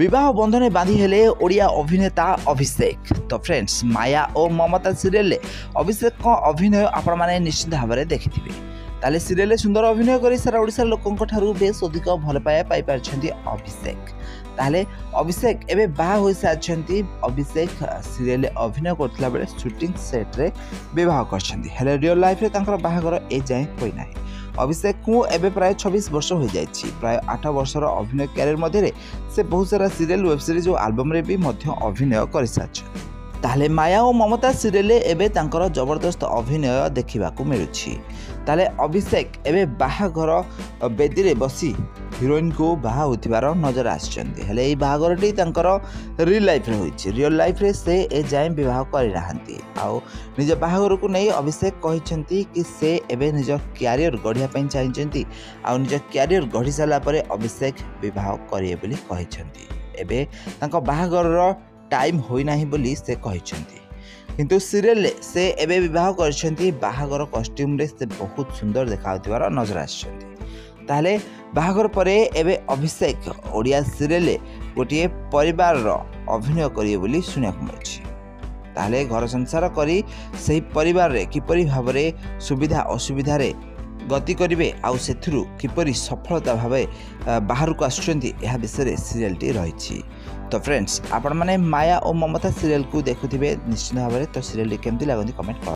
विवाह बंधन बांधी हेले ओडिया अभिनेता अभिषेक। तो फ्रेंड्स, माया और ममता सीरियल अभिषेक अभिनय आपण माने निश्चित भाव में देखि ताले सीरियल सुंदर अभिनय कर सारा ओडिशा लोकों ठारू बेस अधिक भल पाया पाई पारछंती अभिषेक। ताले अभिषेक एबे बाहा होई सारछंती। अभिषेक सीरियल अभिनय करथिला बेले शूटिंग सेट रे विवाह करछंती, हेले रियल लाइफ रे तांकर बाहागर ए जाय होई नाही। अभिषेक को एबे प्राय 26 वर्ष हो जाइछि। प्राय 8 वर्षर अभिनय कैरियर मध्य से बहुत सारा सीरियल वेब सीरीज और एल्बम रे भी मध्य अभिनय कर सारछंती। ताले माया और ममता सीरियल एबे तांकर जबरदस्त अभिनय देखा मिलुछि। ताले अभिषेक एबे बाहाघर बेदी रे बसी हिरोइन को बाहा होतिबार नजर आछंती, हेले एई बाहाघरटी तांकर रियल लाइफ रे होइछि। रियल लाइफ रे से ए जाय विवाह करि नाहंती। आउ निज बाहाघर को नहीं अभिषेक कहिसंती कि से एबे निज कैरियर गढ़िया पई चाहिसंती। आउ निज कैरियर गढ़ी साला परे अभिषेक विवाह करिए बोली कहिसंती। एबे तांको बाहाघर टाइम होई नाही बोली से कहिसंती, किंतु सीरियल से एबे विवाह करछंती। बाहाघर कॉस्ट्यूम रे से बहुत सुंदर देखाउतिबार नजर आछंती। ताले बाहाघर परे एबे अभिषेक ओडिया सीरियल गोटे परिवार अभिनय करिए बोली सुनिया मिलुछि। ताले घर संसार करी सही परिवार रे किपरि भाव रे सुविधा असुविधा रे गति करिवे आउ सेथुरु किपरि सफलता भावे बाहर को आसुचंती यह विषय सीरियलटी रही। तो फ्रेंड्स, आपण माने माया और ममता सीरियल को देखुथिबे निश्चित भाव में। तो सीरियल केमती लागंती कमेंट कर।